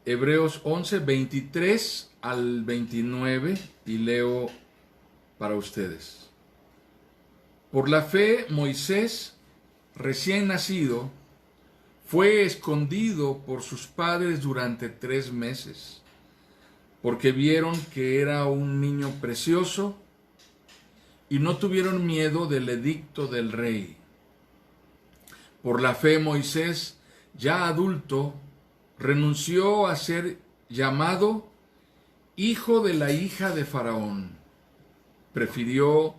Hebreos 11, 23 al 29, y leo para ustedes. Por la fe, Moisés, recién nacido, fue escondido por sus padres durante 3 meses, porque vieron que era un niño precioso y no tuvieron miedo del edicto del rey. Por la fe, Moisés, ya adulto, renunció a ser llamado hijo de la hija de Faraón. Prefirió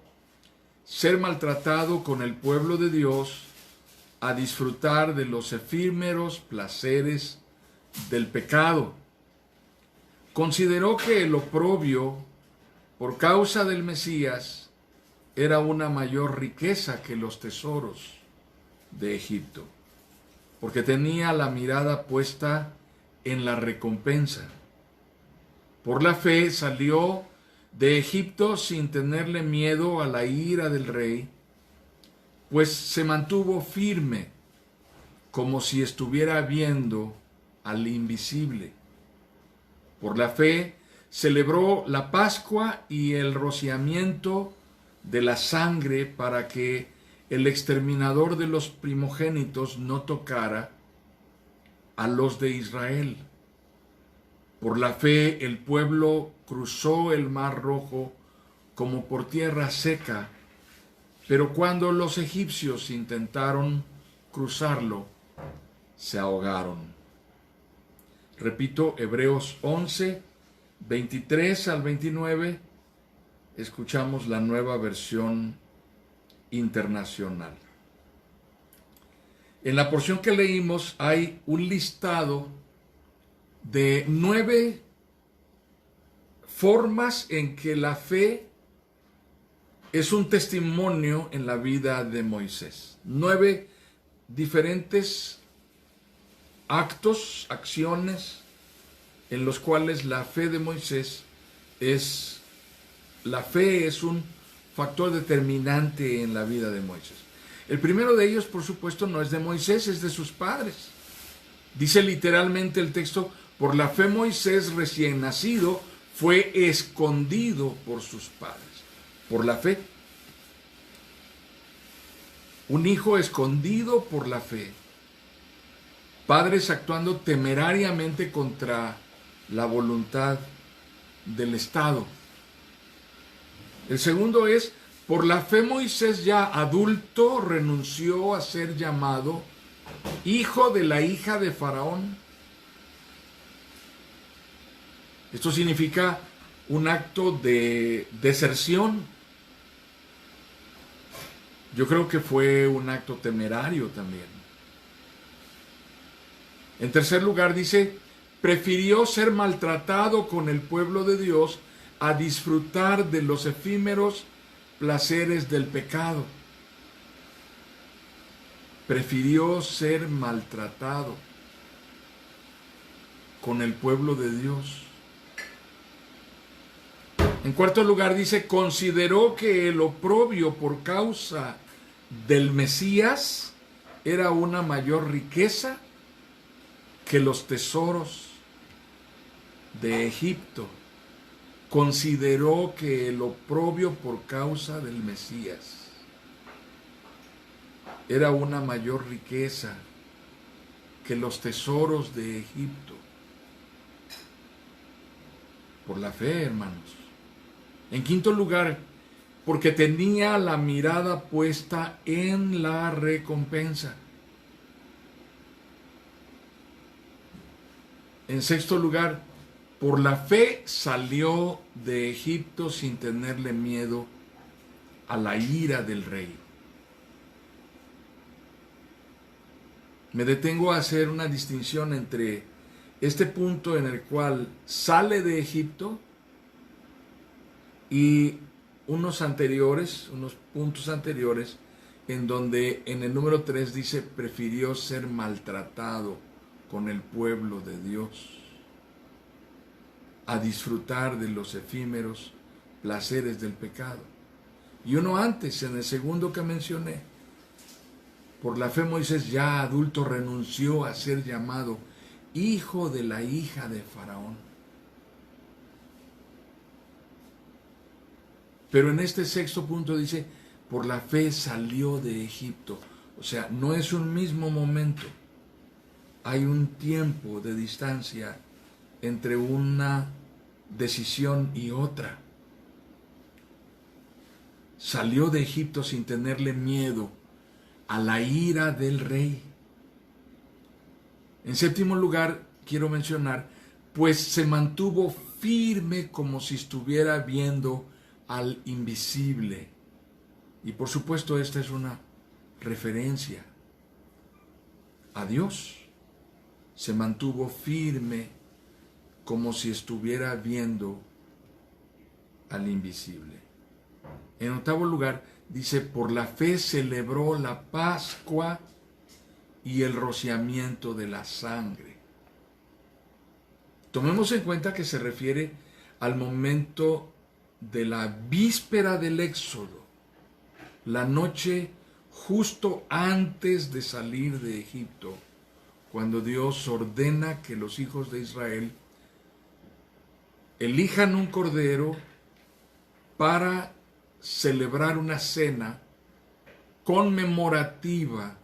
ser maltratado con el pueblo de Dios a disfrutar de los efímeros placeres del pecado. Consideró que el oprobio por causa del Mesías era una mayor riqueza que los tesoros de Egipto, porque tenía la mirada puesta en la recompensa. Por la fe salió de Egipto sin tenerle miedo a la ira del rey, pues se mantuvo firme, como si estuviera viendo al invisible. Por la fe celebró la Pascua y el rociamiento de la sangre para que el exterminador de los primogénitos no tocara a los de Israel. Por la fe el pueblo cruzó el Mar Rojo como por tierra seca, pero cuando los egipcios intentaron cruzarlo, se ahogaron. Repito, Hebreos 11, 23 al 29, escuchamos la Nueva Versión Internacional. En la porción que leímos hay un listado de 9 formas en que la fe es un testimonio en la vida de Moisés. 9 diferentes actos, acciones en los cuales la fe de Moisés es un factor determinante en la vida de Moisés. El primero de ellos, por supuesto, no es de Moisés, es de sus padres. Dice literalmente el texto: por la fe Moisés, recién nacido, fue escondido por sus padres. Por la fe. Un hijo escondido por la fe. Padres actuando temerariamente contra la voluntad del Estado. El segundo es: por la fe Moisés, ya adulto, renunció a ser llamado hijo de la hija de Faraón. Esto significa un acto de deserción. Yo creo que fue un acto temerario también. En tercer lugar dice: prefirió ser maltratado con el pueblo de Dios a disfrutar de los efímeros placeres del pecado. Prefirió ser maltratado con el pueblo de Dios. En cuarto lugar dice: consideró que el oprobio por causa del Mesías era una mayor riqueza que los tesoros de Egipto. Consideró que el oprobio por causa del Mesías era una mayor riqueza que los tesoros de Egipto. Por la fe, hermanos. En quinto lugar, porque tenía la mirada puesta en la recompensa. En sexto lugar, por la fe salió de Egipto sin tenerle miedo a la ira del rey. Me detengo a hacer una distinción entre este punto en el cual sale de Egipto y unos puntos anteriores, en donde en el número 3 dice: prefirió ser maltratado con el pueblo de Dios a disfrutar de los efímeros placeres del pecado. Y uno antes, en el segundo que mencioné: por la fe Moisés, ya adulto, renunció a ser llamado hijo de la hija de Faraón. Pero en este sexto punto dice, por la fe salió de Egipto. O sea, no es un mismo momento. Hay un tiempo de distancia entre una decisión y otra. Salió de Egipto sin tenerle miedo a la ira del rey. En séptimo lugar, quiero mencionar, pues se mantuvo firme como si estuviera viendo al invisible. Y por supuesto, esta es una referencia a Dios. Se mantuvo firme como si estuviera viendo al invisible. En octavo lugar, dice, por la fe celebró la Pascua y el rociamiento de la sangre. Tomemos en cuenta que se refiere al momento de la víspera del Éxodo, la noche justo antes de salir de Egipto, cuando Dios ordena que los hijos de Israel elijan un cordero para celebrar una cena conmemorativa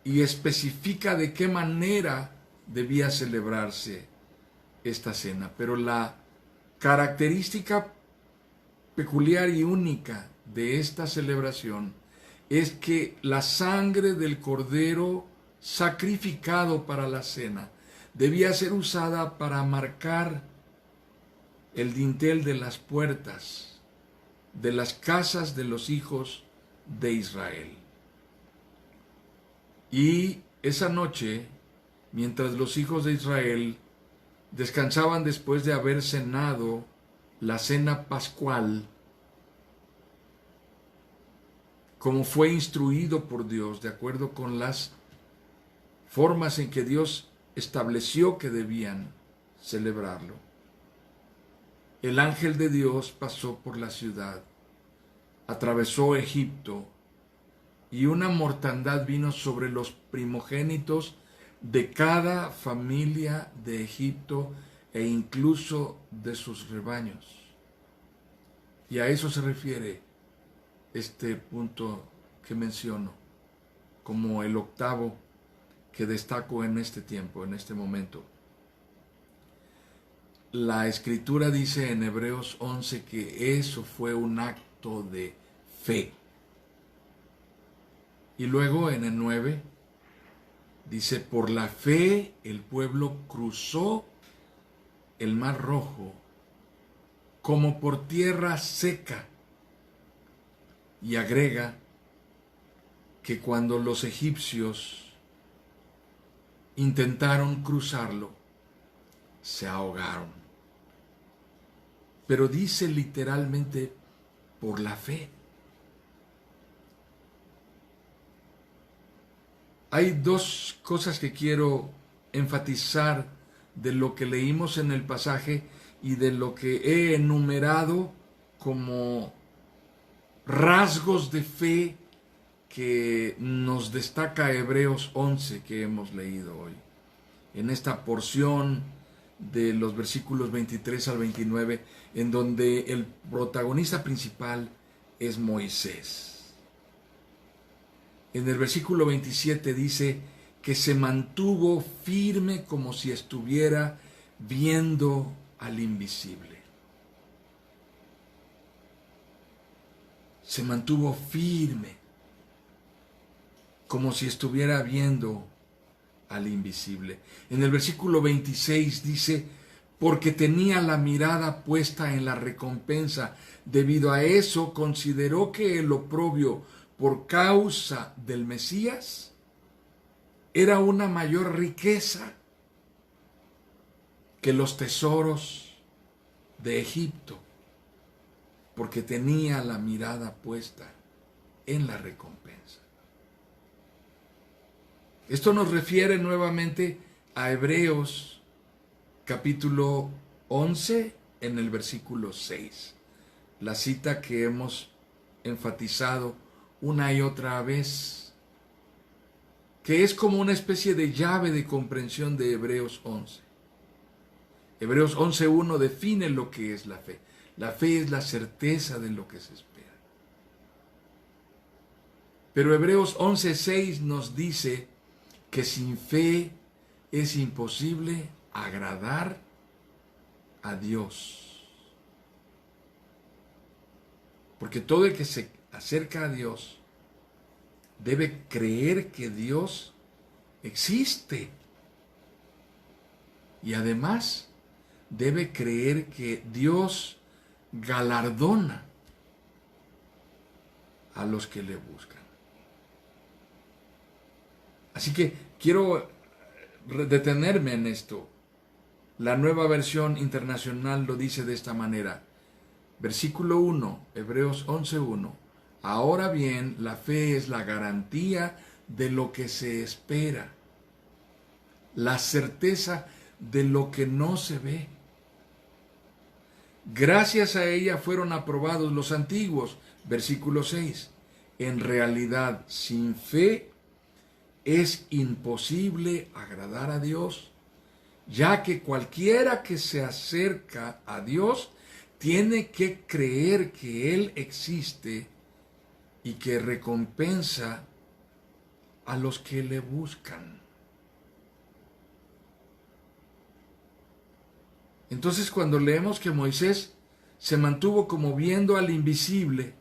y especifica de qué manera debía celebrarse esta cena. Pero la característica peculiar y única de esta celebración es que la sangre del cordero sacrificado para la cena debía ser usada para marcar el dintel de las puertas de las casas de los hijos de Israel. Y esa noche, mientras los hijos de Israel descansaban después de haber cenado la cena pascual, como fue instruido por Dios, de acuerdo con las formas en que Dios estableció que debían celebrarlo, el ángel de Dios pasó por la ciudad, atravesó Egipto, y una mortandad vino sobre los primogénitos de cada familia de Egipto e incluso de sus rebaños. Y a eso se refiere este punto que menciono como el octavo que destaco en este tiempo, en este momento. La Escritura dice en Hebreos 11 que eso fue un acto de fe. Y luego en el 9 dice, por la fe el pueblo cruzó el Mar Rojo como por tierra seca. Y agrega que cuando los egipcios intentaron cruzarlo, se ahogaron. Pero dice literalmente, por la fe. Hay dos cosas que quiero enfatizar de lo que leímos en el pasaje y de lo que he enumerado como rasgos de fe que nos destaca Hebreos 11 que hemos leído hoy. En esta porción de los versículos 23 al 29, en donde el protagonista principal es Moisés. En el versículo 27 dice que se mantuvo firme como si estuviera viendo al invisible. Se mantuvo firme como si estuviera viendo al invisible. En el versículo 26 dice, porque tenía la mirada puesta en la recompensa. Debido a eso, consideró que el oprobio por causa del Mesías era una mayor riqueza que los tesoros de Egipto, porque tenía la mirada puesta en la recompensa. Esto nos refiere nuevamente a Hebreos capítulo 11 en el versículo 6, la cita que hemos enfatizado una y otra vez. que es como una especie de llave de comprensión de Hebreos 11. Hebreos 11:1 define lo que es la fe. La fe es la certeza de lo que se espera. Pero Hebreos 11:6 nos dice que sin fe es imposible agradar a Dios. Porque todo el que se acerca a Dios debe creer que Dios existe. Y además debe creer que Dios galardona a los que le buscan. Así que quiero detenerme en esto. La Nueva Versión Internacional lo dice de esta manera. Versículo 1, Hebreos 11:1. Ahora bien, la fe es la garantía de lo que se espera, la certeza de lo que no se ve. Gracias a ella fueron aprobados los antiguos. Versículo 6. En realidad, sin fe es imposible agradar a Dios, ya que cualquiera que se acerca a Dios tiene que creer que Él existe y que recompensa a los que le buscan. Entonces, cuando leemos que Moisés se mantuvo como viendo al invisible,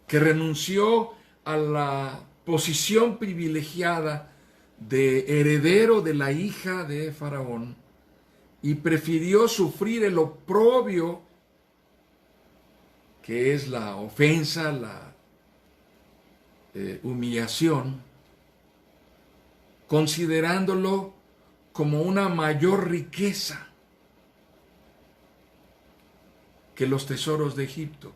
que renunció a la posición privilegiada de heredero de la hija de Faraón y prefirió sufrir el oprobio, que es la ofensa, la humillación, considerándolo como una mayor riqueza que los tesoros de Egipto.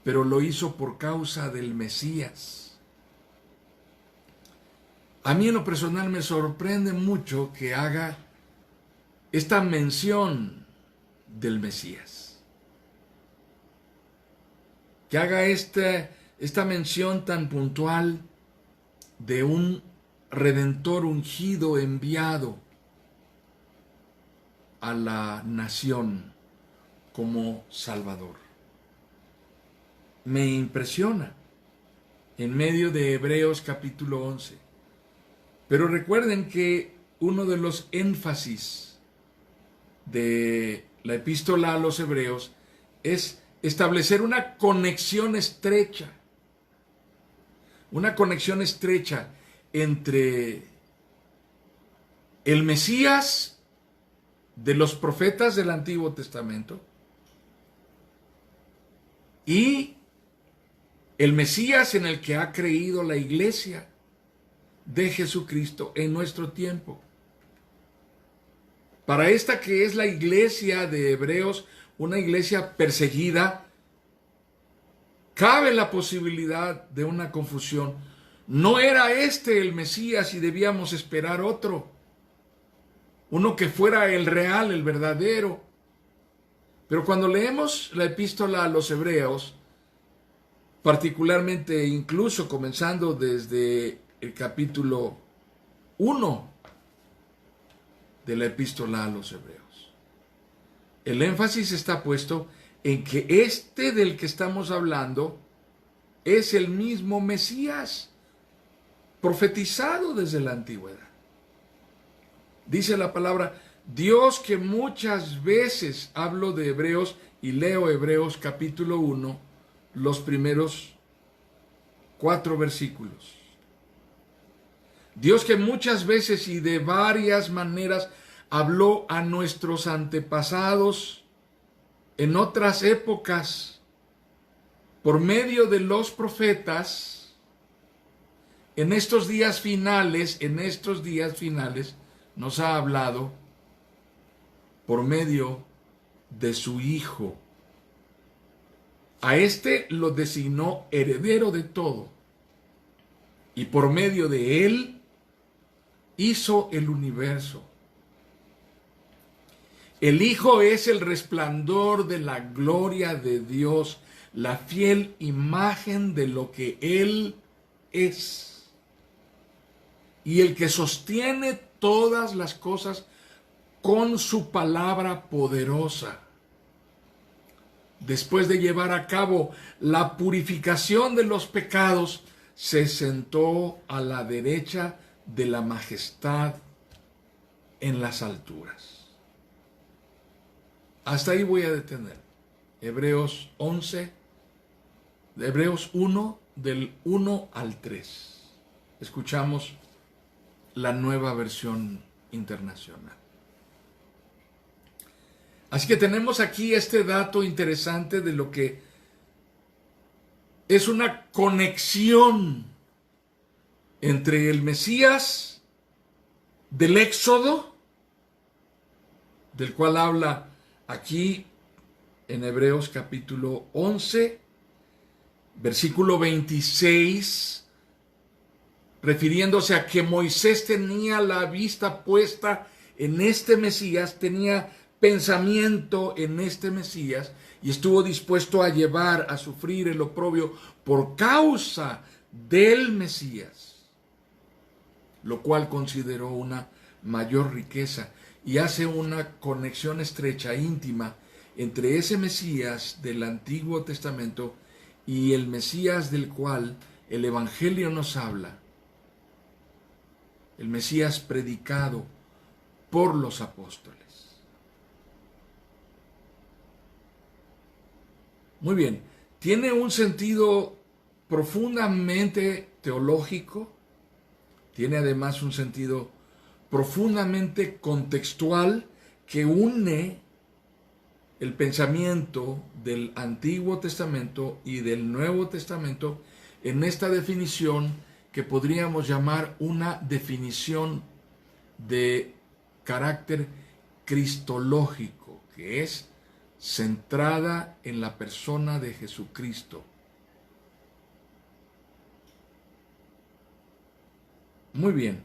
Pero lo hizo por causa del Mesías. A mí en lo personal me sorprende mucho que haga esta mención del Mesías. Que haga esta mención tan puntual de un Redentor ungido, enviado a la nación como Salvador. Me impresiona en medio de Hebreos capítulo 11. Pero recuerden que uno de los énfasis de la epístola a los Hebreos es establecer una conexión estrecha entre el Mesías de los profetas del Antiguo Testamento y el Mesías en el que ha creído la iglesia de Jesucristo en nuestro tiempo. Para esta que es la iglesia de Hebreos, una iglesia perseguida, cabe la posibilidad de una confusión. No era este el Mesías y debíamos esperar otro. Uno que fuera el real, el verdadero. Pero cuando leemos la epístola a los Hebreos, particularmente incluso comenzando desde el capítulo 1 de la epístola a los Hebreos, el énfasis está puesto en que este del que estamos hablando es el mismo Mesías profetizado desde la antigüedad. Dice la palabra, Dios que muchas veces hablo de Hebreos y leo Hebreos capítulo 1, los primeros 4 versículos. Dios que muchas veces y de varias maneras habló a nuestros antepasados en otras épocas por medio de los profetas, en estos días finales nos ha hablado por medio de su Hijo. A este lo designó heredero de todo, y por medio de él hizo el universo. El Hijo es el resplandor de la gloria de Dios, la fiel imagen de lo que Él es, y el que sostiene todas las cosas con su palabra poderosa. Después de llevar a cabo la purificación de los pecados, se sentó a la derecha de la majestad en las alturas. Hasta ahí voy a detener. Hebreos 1, del 1 al 3. Escuchamos la Nueva Versión Internacional. Así que tenemos aquí este dato interesante de lo que es una conexión entre el Mesías del Éxodo, del cual habla aquí en Hebreos capítulo 11, versículo 26, refiriéndose a que Moisés tenía la vista puesta en este Mesías, tenía pensamiento en este Mesías y estuvo dispuesto a llevar, a sufrir el oprobio por causa del Mesías, lo cual consideró una mayor riqueza y hace una conexión estrecha, íntima, entre ese Mesías del Antiguo Testamento y el Mesías del cual el Evangelio nos habla, el Mesías predicado por los apóstoles. Muy bien, tiene un sentido profundamente teológico, tiene además un sentido profundamente contextual que une el pensamiento del Antiguo Testamento y del Nuevo Testamento en esta definición que podríamos llamar una definición de carácter cristológico, que es centrada en la persona de Jesucristo. Muy bien.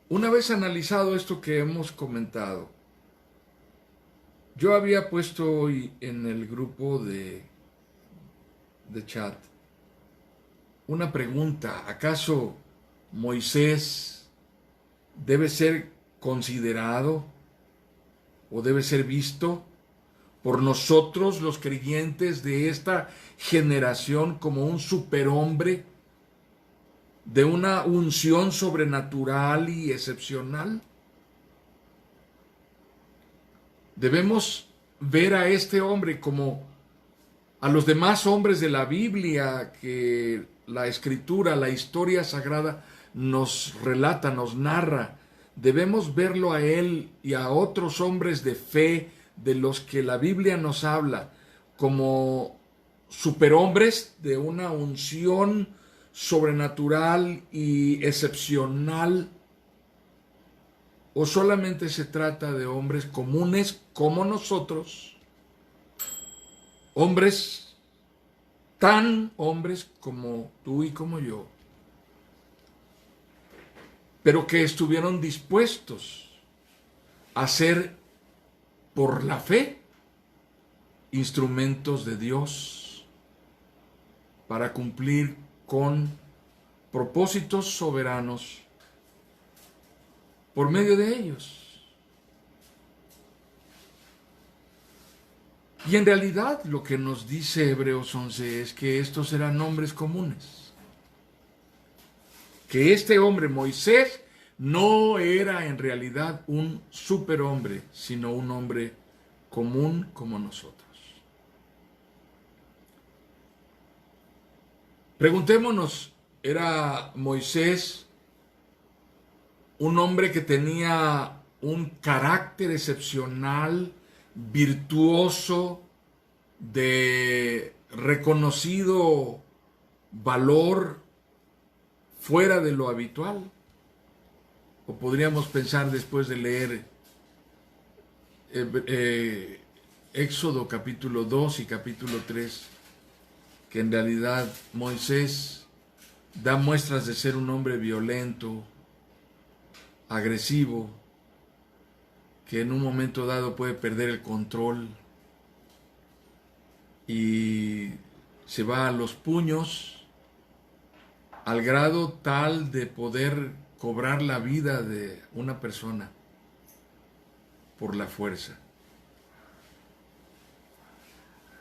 Una vez analizado esto que hemos comentado, yo había puesto hoy en el grupo de chat una pregunta. ¿Acaso Moisés debe ser considerado o debe ser visto por nosotros los creyentes de esta generación como un superhombre de una unción sobrenatural y excepcional? Debemos ver a este hombre como a los demás hombres de la Biblia que la Escritura, la historia sagrada nos relata, nos narra. Debemos verlo a él y a otros hombres de fe de los que la Biblia nos habla como superhombres de una unción sobrenatural y excepcional, o solamente se trata de hombres comunes como nosotros, hombres tan hombres como tú y como yo, pero que estuvieron dispuestos a ser, por la fe, instrumentos de Dios para cumplir con propósitos soberanos por medio de ellos. Y en realidad lo que nos dice Hebreos 11 es que estos eran hombres comunes. Que este hombre, Moisés, no era en realidad un superhombre, sino un hombre común como nosotros. Preguntémonos, ¿era Moisés un hombre que tenía un carácter excepcional, virtuoso, de reconocido valor fuera de lo habitual? O podríamos pensar, después de leer Éxodo capítulo 2 y capítulo 3, que en realidad Moisés da muestras de ser un hombre violento, agresivo, que en un momento dado puede perder el control y se va a los puños al grado tal de poder cobrar la vida de una persona por la fuerza.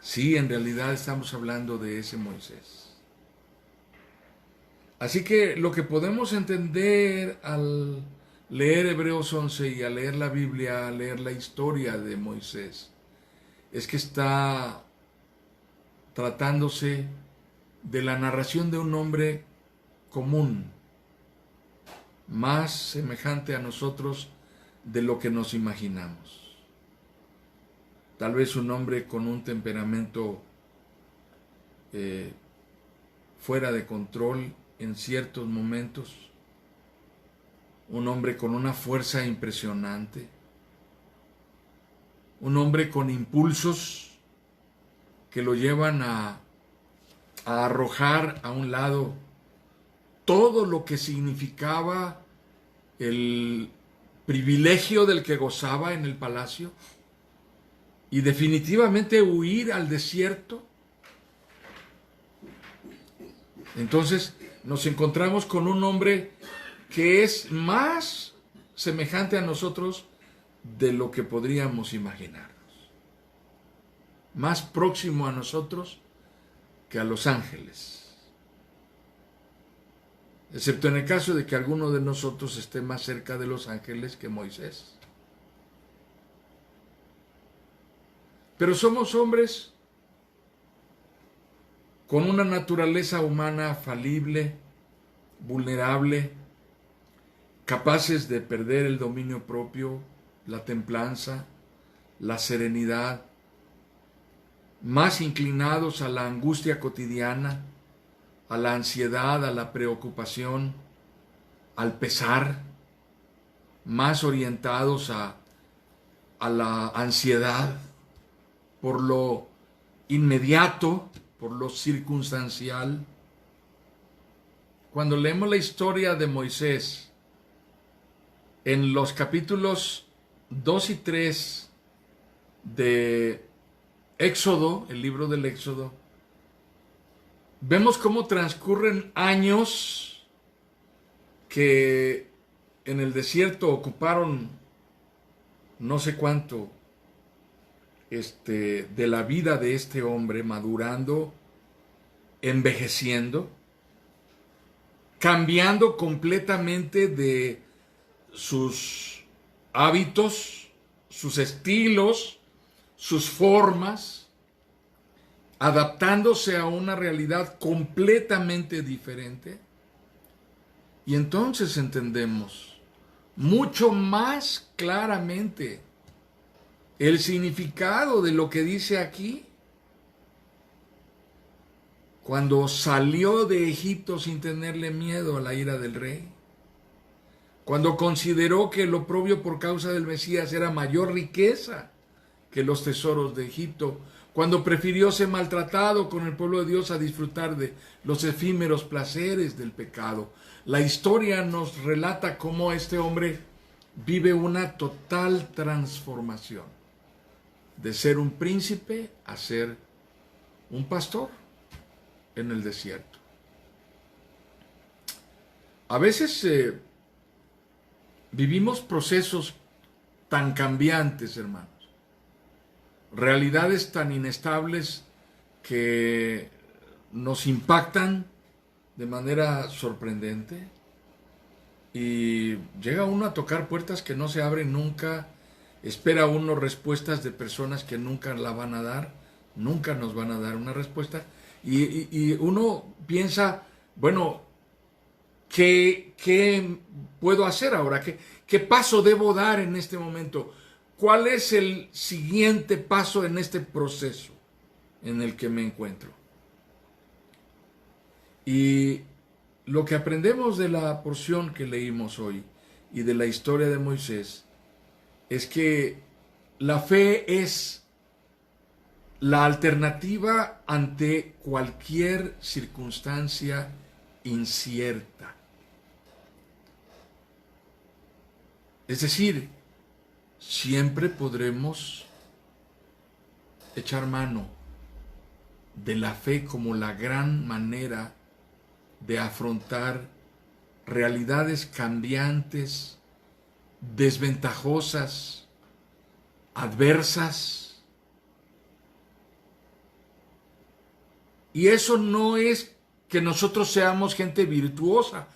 Sí, en realidad estamos hablando de ese Moisés. Así que lo que podemos entender al leer Hebreos 11 y al leer la Biblia, al leer la historia de Moisés, es que está tratándose de la narración de un hombre común, más semejante a nosotros de lo que nos imaginamos. Tal vez un hombre con un temperamento fuera de control en ciertos momentos, un hombre con una fuerza impresionante, un hombre con impulsos que lo llevan a arrojar a un lado todo lo que significaba el privilegio del que gozaba en el palacio y definitivamente huir al desierto. Entonces nos encontramos con un hombre que es más semejante a nosotros de lo que podríamos imaginarnos, más próximo a nosotros que a los ángeles, excepto en el caso de que alguno de nosotros esté más cerca de los ángeles que Moisés. Pero somos hombres con una naturaleza humana falible, vulnerable, capaces de perder el dominio propio, la templanza, la serenidad, más inclinados a la angustia cotidiana, a la ansiedad, a la preocupación, al pesar, más orientados a la ansiedad por lo inmediato, por lo circunstancial. Cuando leemos la historia de Moisés, en los capítulos 2 y 3 de Éxodo, el libro del Éxodo, vemos cómo transcurren años que en el desierto ocuparon no sé cuánto de la vida de este hombre, madurando, envejeciendo, cambiando completamente de sus hábitos, sus estilos, sus formas, adaptándose a una realidad completamente diferente. Y entonces entendemos mucho más claramente el significado de lo que dice aquí. Cuando salió de Egipto sin tenerle miedo a la ira del rey, cuando consideró que el oprobio por causa del Mesías era mayor riqueza que los tesoros de Egipto, cuando prefirió ser maltratado con el pueblo de Dios a disfrutar de los efímeros placeres del pecado. La historia nos relata cómo este hombre vive una total transformación, de ser un príncipe a ser un pastor en el desierto. A veces vivimos procesos tan cambiantes, hermanos, realidades tan inestables que nos impactan de manera sorprendente y llega uno a tocar puertas que no se abren nunca, espera uno respuestas de personas que nunca la van a dar, nunca nos van a dar una respuesta y uno piensa, bueno, ¿qué puedo hacer ahora? ¿Qué paso debo dar en este momento? ¿Cuál es el siguiente paso en este proceso en el que me encuentro? Y lo que aprendemos de la porción que leímos hoy y de la historia de Moisés es que la fe es la alternativa ante cualquier circunstancia incierta. Es decir, siempre podremos echar mano de la fe como la gran manera de afrontar realidades cambiantes, desventajosas, adversas. Y eso no es que nosotros seamos gente virtuosa,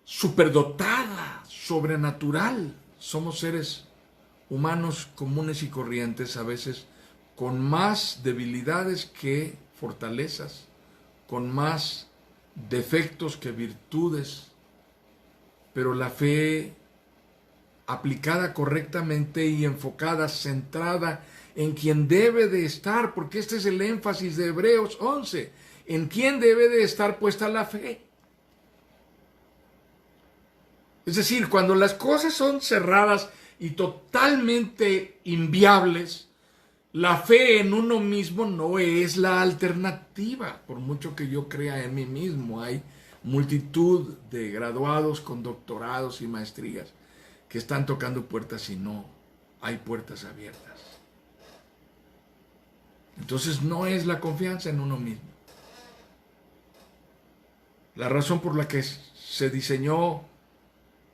superdotada, sobrenatural. Somos seres humanos comunes y corrientes, a veces con más debilidades que fortalezas, con más defectos que virtudes, pero la fe aplicada correctamente y enfocada, centrada en quien debe de estar, porque este es el énfasis de Hebreos 11, en quien debe de estar puesta la fe. Es decir, cuando las cosas son cerradas y totalmente inviables, la fe en uno mismo no es la alternativa, por mucho que yo crea en mí mismo. Hay multitud de graduados con doctorados y maestrías que están tocando puertas y no hay puertas abiertas. Entonces no es la confianza en uno mismo. La razón por la que se diseñó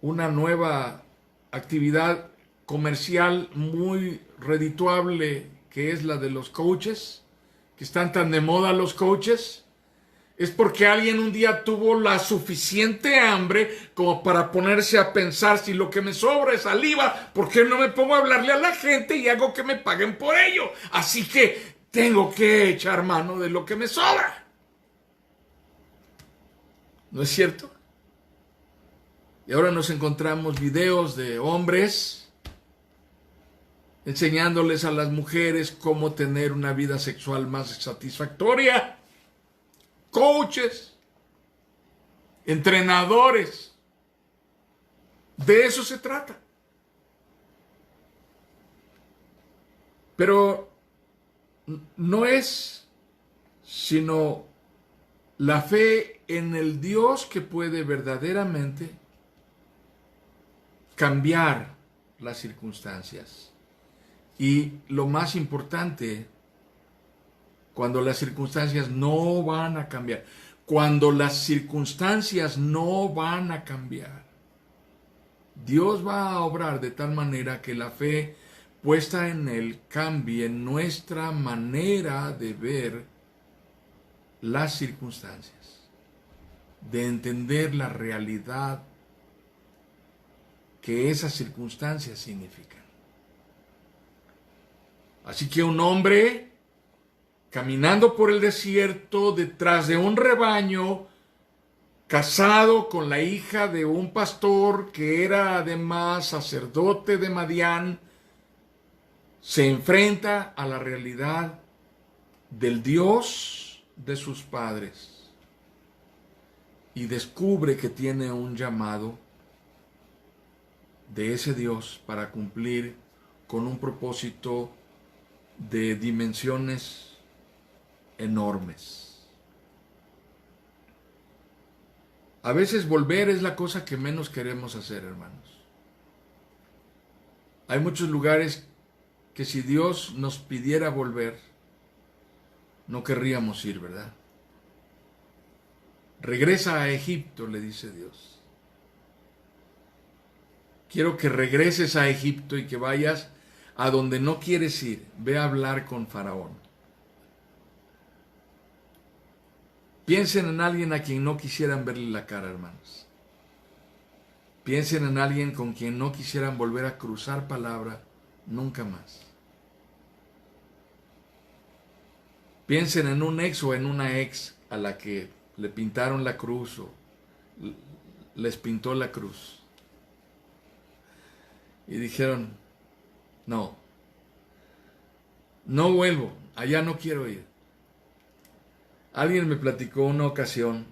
una nueva actividad comercial muy redituable, que es la de los coaches, que están tan de moda los coaches, es porque alguien un día tuvo la suficiente hambre como para ponerse a pensar: si lo que me sobra es saliva, ¿por qué no me pongo a hablarle a la gente y hago que me paguen por ello? Así que tengo que echar mano de lo que me sobra. ¿No es cierto? Y ahora nos encontramos videos de hombres enseñándoles a las mujeres cómo tener una vida sexual más satisfactoria. Coaches, entrenadores, de eso se trata. Pero no es sino la fe en el Dios que puede verdaderamente cambiar las circunstancias. Y lo más importante, cuando las circunstancias no van a cambiar, cuando las circunstancias no van a cambiar, Dios va a obrar de tal manera que la fe puesta en Él cambie nuestra manera de ver las circunstancias, de entender la realidad que esas circunstancias significan. Así que un hombre caminando por el desierto detrás de un rebaño, casado con la hija de un pastor que era además sacerdote de Madián, se enfrenta a la realidad del Dios de sus padres y descubre que tiene un llamado de ese Dios para cumplir con un propósito de dimensiones enormes. A veces volver es la cosa que menos queremos hacer, hermanos. Hay muchos lugares que si Dios nos pidiera volver, no querríamos ir, ¿verdad? Regresa a Egipto, le dice Dios. Quiero que regreses a Egipto y que vayas a donde no quieres ir. Ve a hablar con Faraón. Piensen en alguien a quien no quisieran verle la cara, hermanos. Piensen en alguien con quien no quisieran volver a cruzar palabra nunca más. Piensen en un ex o en una ex a la que le pintaron la cruz o les pintó la cruz. Y dijeron: no vuelvo, allá no quiero ir. Alguien me platicó una ocasión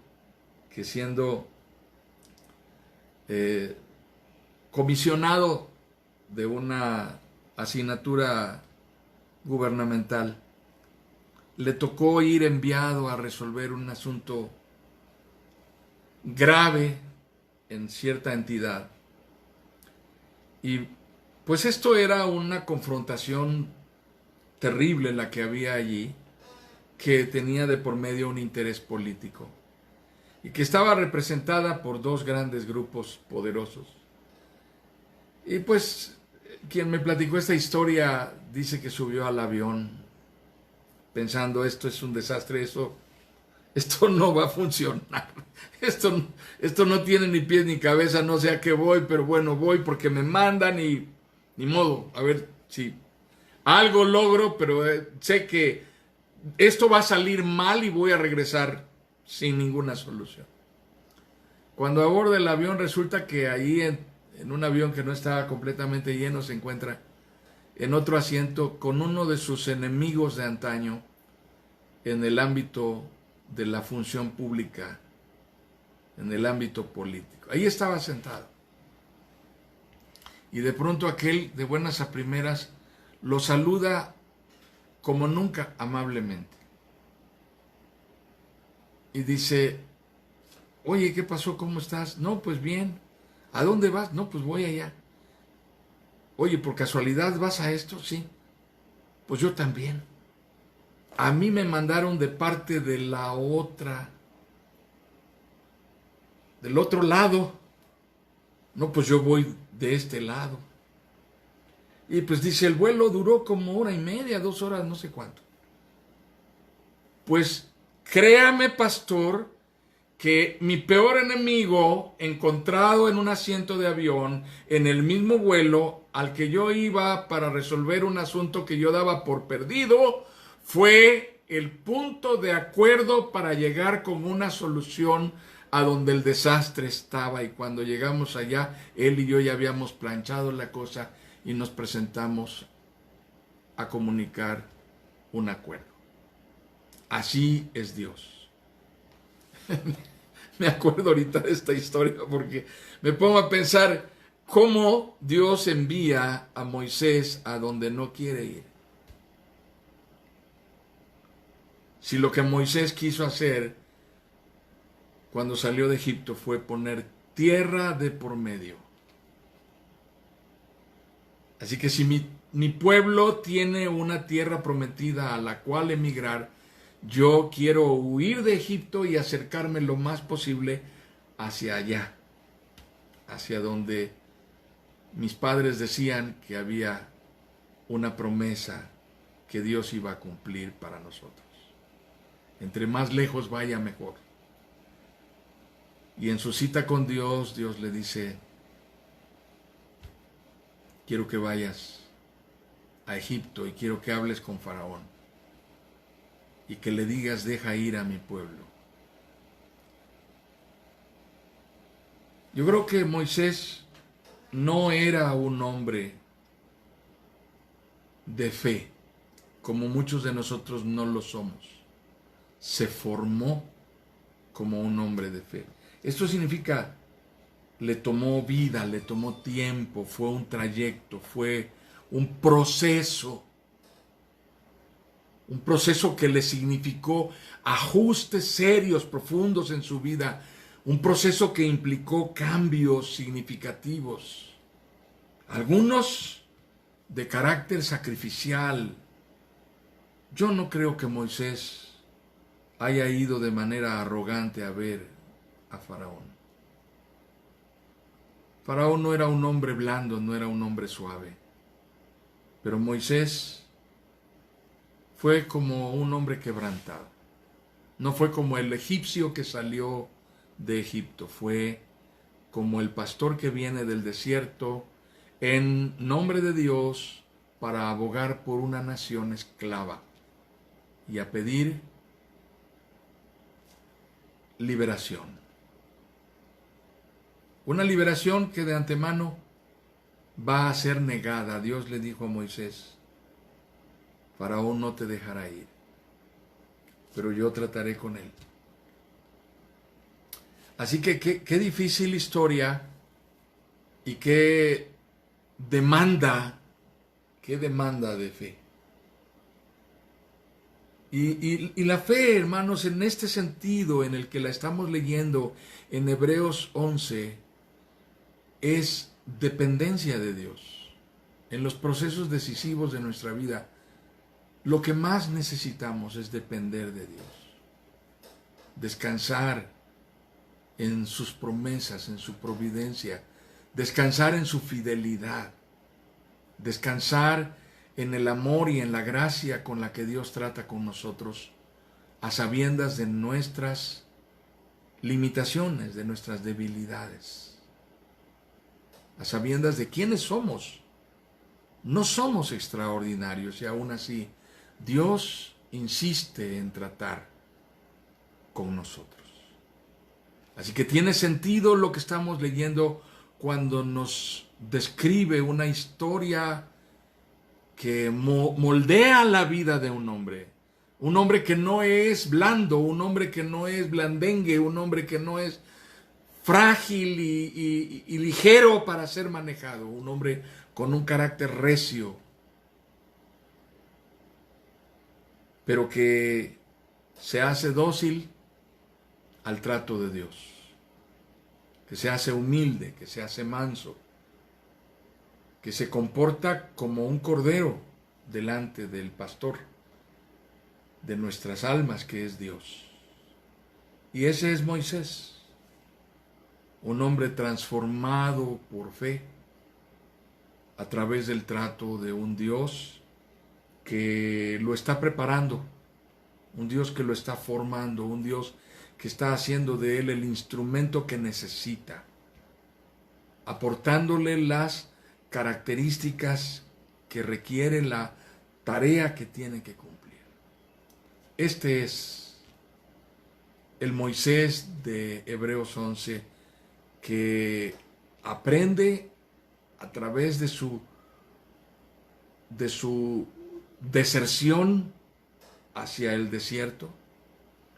que siendo comisionado de una asignatura gubernamental, le tocó ir enviado a resolver un asunto grave en cierta entidad. Y pues esto era una confrontación terrible la que había allí, que tenía de por medio un interés político. y que estaba representada por dos grandes grupos poderosos. Y pues quien me platicó esta historia dice que subió al avión pensando, esto es un desastre, esto no va a funcionar, esto no tiene ni pies ni cabeza, no sé a qué voy, pero bueno, voy porque me mandan y ni modo, a ver si algo logro, pero sé que esto va a salir mal y voy a regresar sin ninguna solución. Cuando aborda el avión resulta que ahí en un avión que no estaba completamente lleno se encuentra en otro asiento con uno de sus enemigos de antaño en el ámbito de la función pública, en el ámbito político. Ahí estaba sentado. Y de pronto aquel, de buenas a primeras, lo saluda como nunca amablemente. Y dice, oye, ¿qué pasó? ¿Cómo estás? No, pues bien. ¿A dónde vas? No, pues voy allá. Oye, ¿por casualidad vas a esto? Sí. Pues yo también. A mí me mandaron de parte de la otra, del otro lado. No, pues yo voy de este lado. Y pues dice, el vuelo duró como 1:30, 2 horas, no sé cuánto. Pues créame, pastor, que mi peor enemigo, encontrado en un asiento de avión, en el mismo vuelo al que yo iba para resolver un asunto que yo daba por perdido, fue el punto de acuerdo para llegar con una solución a donde el desastre estaba. Y cuando llegamos allá, él y yo ya habíamos planchado la cosa y nos presentamos a comunicar un acuerdo. Así es Dios. Me acuerdo ahorita de esta historia porque me pongo a pensar cómo Dios envía a Moisés a donde no quiere ir. Si lo que Moisés quiso hacer cuando salió de Egipto fue poner tierra de por medio. Así que si mi pueblo tiene una tierra prometida a la cual emigrar, yo quiero huir de Egipto y acercarme lo más posible hacia allá, hacia donde mis padres decían que había una promesa que Dios iba a cumplir para nosotros. Entre más lejos vaya, mejor. Y en su cita con Dios, Dios le dice, quiero que vayas a Egipto y quiero que hables con Faraón y que le digas, deja ir a mi pueblo. Yo creo que Moisés no era un hombre de fe, como muchos de nosotros no lo somos. Se formó como un hombre de fe. Esto significa, le tomó vida, le tomó tiempo, fue un trayecto, fue un proceso que le significó ajustes serios, profundos en su vida, un proceso que implicó cambios significativos, algunos de carácter sacrificial. Yo no creo que Moisés haya ido de manera arrogante a ver a Faraón. Faraón no era un hombre blando, no era un hombre suave, pero Moisés fue como un hombre quebrantado. No fue como el egipcio que salió de Egipto, fue como el pastor que viene del desierto en nombre de Dios para abogar por una nación esclava y a pedir liberación. Una liberación que de antemano va a ser negada. Dios le dijo a Moisés, Faraón no te dejará ir, pero yo trataré con él. Así que qué difícil historia y qué demanda de fe. Y la fe, hermanos, en este sentido en el que la estamos leyendo en Hebreos 11, es dependencia de Dios. En los procesos decisivos de nuestra vida, lo que más necesitamos es depender de Dios. Descansar en sus promesas, en su providencia, descansar en su fidelidad, descansar en el amor y en la gracia con la que Dios trata con nosotros, a sabiendas de nuestras limitaciones, de nuestras debilidades, a sabiendas de quiénes somos. No somos extraordinarios y aún así Dios insiste en tratar con nosotros. Así que tiene sentido lo que estamos leyendo cuando nos describe una historia que moldea la vida de un hombre que no es blando, un hombre que no es blandengue, un hombre que no es frágil y ligero para ser manejado, un hombre con un carácter recio, pero que se hace dócil al trato de Dios, que se hace humilde, que se hace manso, que se comporta como un cordero delante del pastor de nuestras almas, que es Dios. Y ese es Moisés, un hombre transformado por fe a través del trato de un Dios que lo está preparando, un Dios que lo está formando, un Dios que está haciendo de él el instrumento que necesita, aportándole las características que requiere la tarea que tiene que cumplir. Este es el Moisés de Hebreos 11 que aprende a través de su deserción hacia el desierto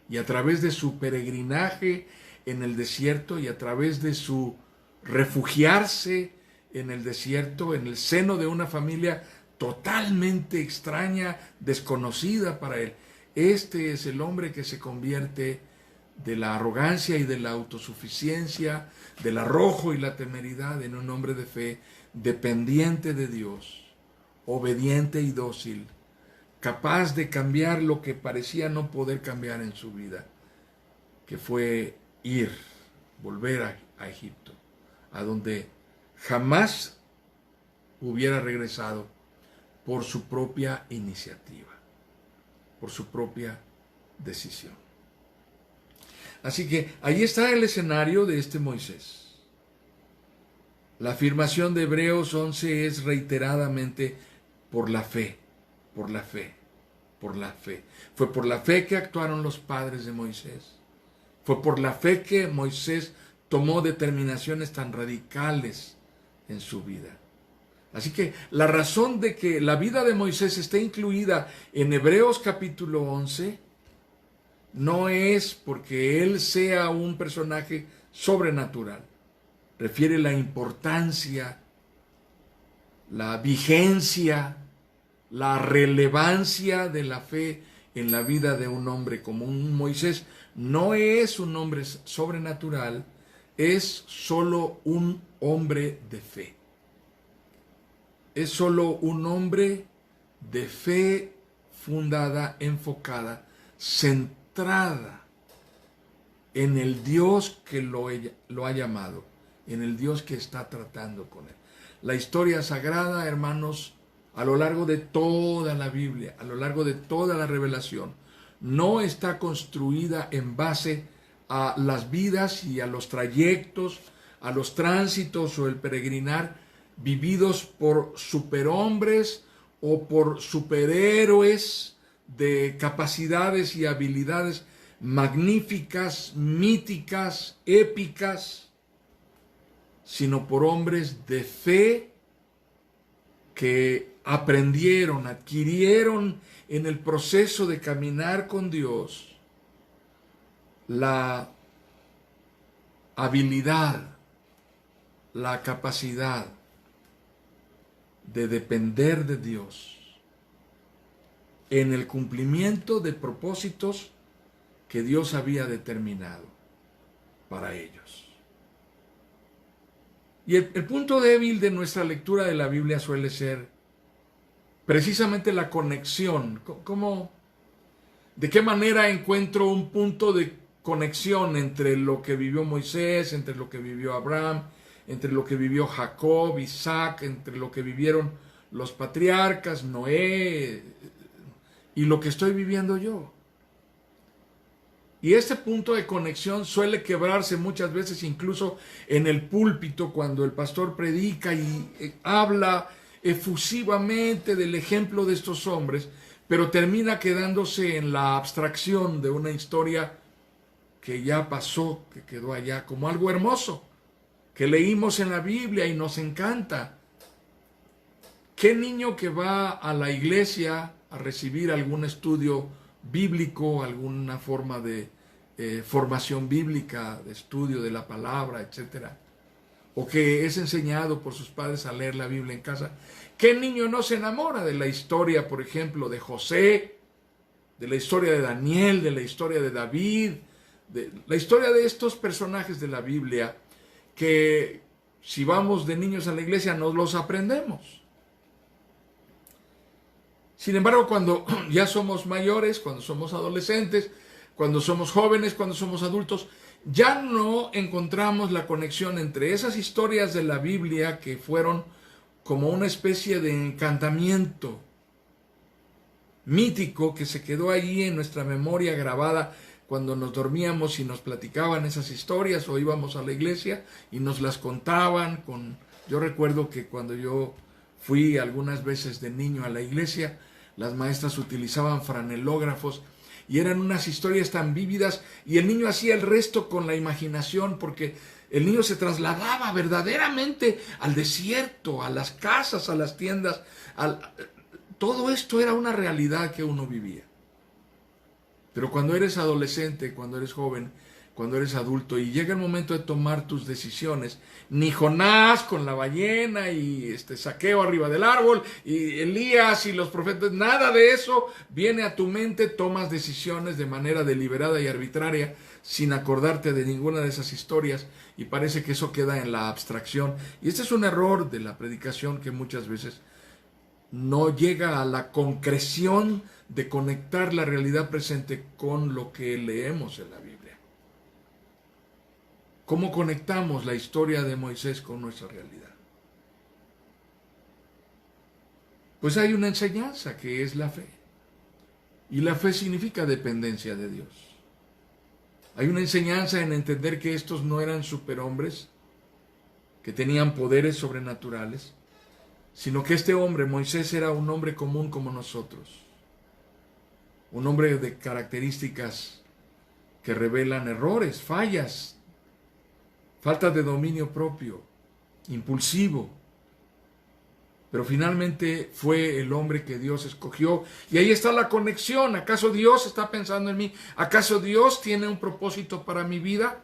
y a través de su peregrinaje en el desierto y a través de su refugiarse en el desierto, en el seno de una familia totalmente extraña, desconocida para él. Este es el hombre que se convierte de la arrogancia y de la autosuficiencia, del arrojo y la temeridad en un hombre de fe, dependiente de Dios, obediente y dócil, capaz de cambiar lo que parecía no poder cambiar en su vida, que fue volver a Egipto, a donde jamás hubiera regresado por su propia iniciativa, por su propia decisión. Así que ahí está el escenario de este Moisés. La afirmación de Hebreos 11 es reiteradamente por la fe, por la fe, por la fe. Fue por la fe que actuaron los padres de Moisés. Fue por la fe que Moisés tomó determinaciones tan radicales en su vida. Así que la razón de que la vida de Moisés esté incluida en Hebreos capítulo 11 no es porque él sea un personaje sobrenatural. Refiere la importancia, la vigencia, la relevancia de la fe en la vida de un hombre como un Moisés. No es un hombre sobrenatural, es solo un hombre de fe. Es solo un hombre de fe fundada, enfocada, centrada en el Dios que lo ha llamado, en el Dios que está tratando con él. La historia sagrada, hermanos, a lo largo de toda la Biblia, a lo largo de toda la revelación, no está construida en base a las vidas y a los trayectos, a los tránsitos o el peregrinar vividos por superhombres o por superhéroes de capacidades y habilidades magníficas, míticas, épicas, sino por hombres de fe que aprendieron, adquirieron en el proceso de caminar con Dios la habilidad, la capacidad de depender de Dios en el cumplimiento de propósitos que Dios había determinado para ellos. Y el punto débil de nuestra lectura de la Biblia suele ser precisamente la conexión. ¿De qué manera encuentro un punto de conexión entre lo que vivió Moisés, entre lo que vivió Abraham, entre lo que vivió Jacob, Isaac, entre lo que vivieron los patriarcas, Noé, y lo que estoy viviendo yo. Y este punto de conexión suele quebrarse muchas veces incluso en el púlpito cuando el pastor predica y habla efusivamente del ejemplo de estos hombres, pero termina quedándose en la abstracción de una historia que ya pasó, que quedó allá, como algo hermoso, que leímos en la Biblia y nos encanta. ¿Qué niño que va a la iglesia a recibir algún estudio bíblico, alguna forma de formación bíblica, de estudio de la palabra, etcétera, o que es enseñado por sus padres a leer la Biblia en casa? ¿Qué niño no se enamora de la historia, por ejemplo, de José, de la historia de Daniel, de la historia de David, de la historia de estos personajes de la Biblia que si vamos de niños a la iglesia nos los aprendemos? Sin embargo, cuando ya somos mayores, cuando somos adolescentes, cuando somos jóvenes, cuando somos adultos, ya no encontramos la conexión entre esas historias de la Biblia que fueron como una especie de encantamiento mítico que se quedó allí en nuestra memoria grabada cuando nos dormíamos y nos platicaban esas historias, o íbamos a la iglesia y nos las contaban. Yo recuerdo que cuando yo fui algunas veces de niño a la iglesia, las maestras utilizaban franelógrafos y eran unas historias tan vívidas y el niño hacía el resto con la imaginación, porque el niño se trasladaba verdaderamente al desierto, a las casas, a las tiendas. Todo esto era una realidad que uno vivía. Pero cuando eres adolescente, cuando eres joven, cuando eres adulto y llega el momento de tomar tus decisiones, ni Jonás con la ballena y Saqueo arriba del árbol y Elías y los profetas, nada de eso viene a tu mente. Tomas decisiones de manera deliberada y arbitraria sin acordarte de ninguna de esas historias y parece que eso queda en la abstracción. Y este es un error de la predicación, que muchas veces no llega a la concreción de conectar la realidad presente con lo que leemos en la Biblia. ¿Cómo conectamos la historia de Moisés con nuestra realidad? Pues hay una enseñanza que es la fe. Y la fe significa dependencia de Dios. Hay una enseñanza en entender que estos no eran superhombres, que tenían poderes sobrenaturales, sino que este hombre, Moisés, era un hombre común como nosotros. Un hombre de características que revelan errores, fallas, falta de dominio propio, impulsivo. Pero finalmente fue el hombre que Dios escogió. Y ahí está la conexión. ¿Acaso Dios está pensando en mí? ¿Acaso Dios tiene un propósito para mi vida?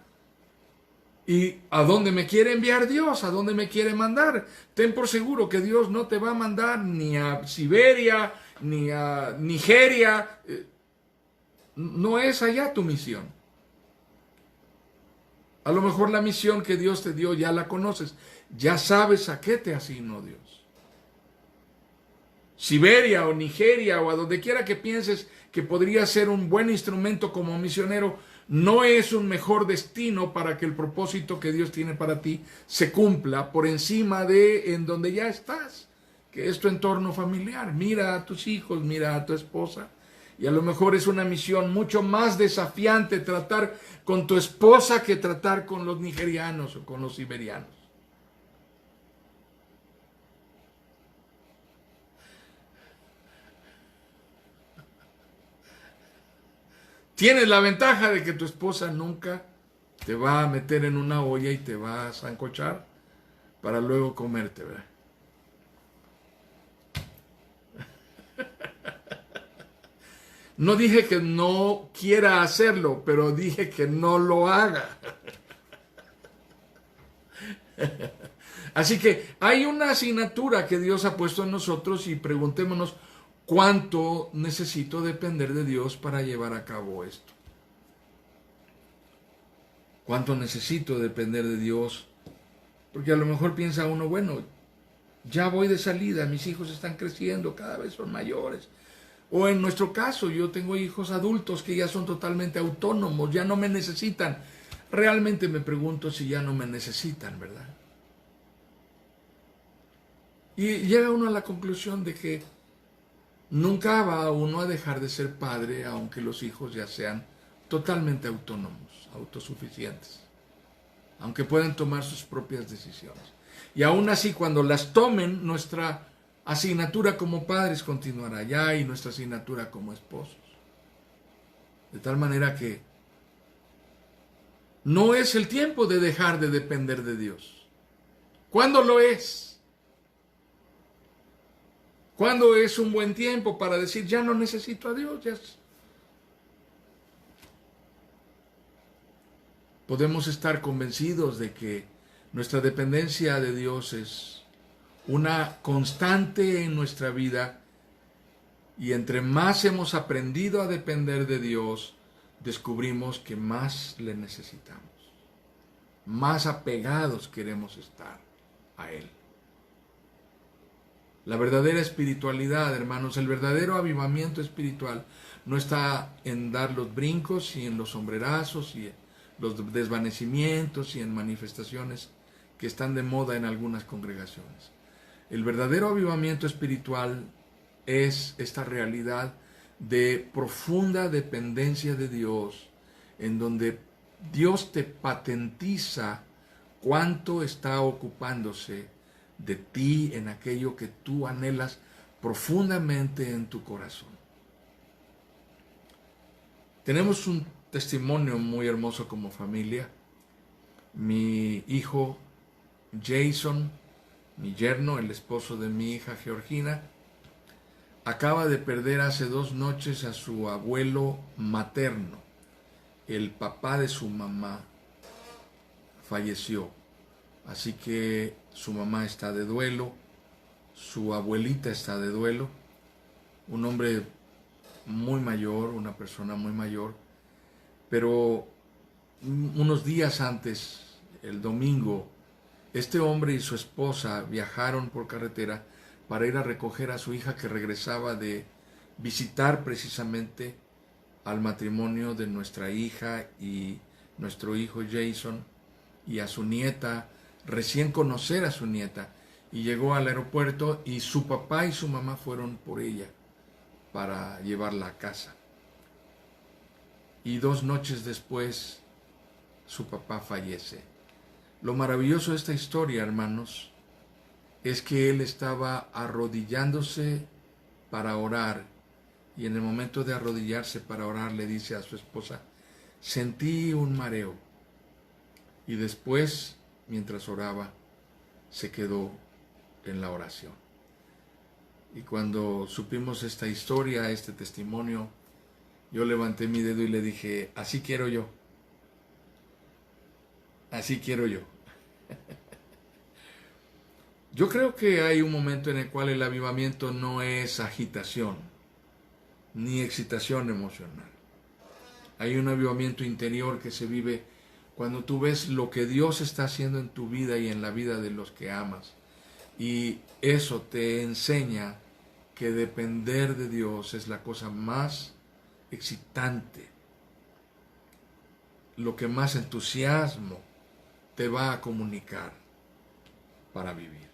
¿Y a dónde me quiere enviar Dios? ¿A dónde me quiere mandar? Ten por seguro que Dios no te va a mandar ni a Siberia, ni a Nigeria. No es allá tu misión. A lo mejor la misión que Dios te dio ya la conoces. Ya sabes a qué te asignó Dios. Siberia o Nigeria o a donde quiera que pienses que podría ser un buen instrumento como misionero, no es un mejor destino para que el propósito que Dios tiene para ti se cumpla por encima de en donde ya estás, que es tu entorno familiar. Mira a tus hijos, mira a tu esposa. Y a lo mejor es una misión mucho más desafiante tratar con tu esposa que tratar con los nigerianos o con los siberianos. Tienes la ventaja de que tu esposa nunca te va a meter en una olla y te va a sancochar para luego comerte, ¿verdad? No dije que no quiera hacerlo, pero dije que no lo haga. Así que hay una asignatura que Dios ha puesto en nosotros y preguntémonos, ¿cuánto necesito depender de Dios para llevar a cabo esto? ¿Cuánto necesito depender de Dios? Porque a lo mejor piensa uno, bueno, ya voy de salida, mis hijos están creciendo, cada vez son mayores. O en nuestro caso, yo tengo hijos adultos que ya son totalmente autónomos, ya no me necesitan. Realmente me pregunto si ya no me necesitan, ¿verdad? Y llega uno a la conclusión de que nunca va uno a dejar de ser padre, aunque los hijos ya sean totalmente autónomos, autosuficientes, aunque puedan tomar sus propias decisiones. Y aún así, cuando las tomen, nuestra asignatura como padres continuará ya y nuestra asignatura como esposos. De tal manera que no es el tiempo de dejar de depender de Dios. ¿Cuándo lo es? ¿Cuándo es un buen tiempo para decir, ya no necesito a Dios? Podemos estar convencidos de que nuestra dependencia de Dios es una constante en nuestra vida, y entre más hemos aprendido a depender de Dios, descubrimos que más le necesitamos, más apegados queremos estar a Él. La verdadera espiritualidad, hermanos, el verdadero avivamiento espiritual no está en dar los brincos y en los sombrerazos y en los desvanecimientos y en manifestaciones que están de moda en algunas congregaciones. El verdadero avivamiento espiritual es esta realidad de profunda dependencia de Dios, en donde Dios te patentiza cuánto está ocupándose de ti en aquello que tú anhelas profundamente en tu corazón. Tenemos un testimonio muy hermoso como familia. Mi hijo Jason, mi yerno, el esposo de mi hija Georgina, acaba de perder hace 2 noches a su abuelo materno. El papá de su mamá falleció, así que su mamá está de duelo, su abuelita está de duelo, un hombre muy mayor, una persona muy mayor, pero unos días antes, el domingo, este hombre y su esposa viajaron por carretera para ir a recoger a su hija que regresaba de visitar precisamente al matrimonio de nuestra hija y nuestro hijo Jason, y a su nieta, recién conocer a su nieta, y llegó al aeropuerto y su papá y su mamá fueron por ella para llevarla a casa. Y 2 noches después su papá fallece. Lo maravilloso de esta historia, hermanos, es que él estaba arrodillándose para orar, y en el momento de arrodillarse para orar le dice a su esposa, sentí un mareo, y después, mientras oraba, se quedó en la oración. Y cuando supimos esta historia, este testimonio, yo levanté mi dedo y le dije, así quiero yo, así quiero yo. Yo creo que hay un momento en el cual el avivamiento no es agitación, ni excitación emocional. Hay un avivamiento interior que se vive cuando tú ves lo que Dios está haciendo en tu vida y en la vida de los que amas. Y eso te enseña que depender de Dios es la cosa más excitante, lo que más entusiasmo te va a comunicar para vivir.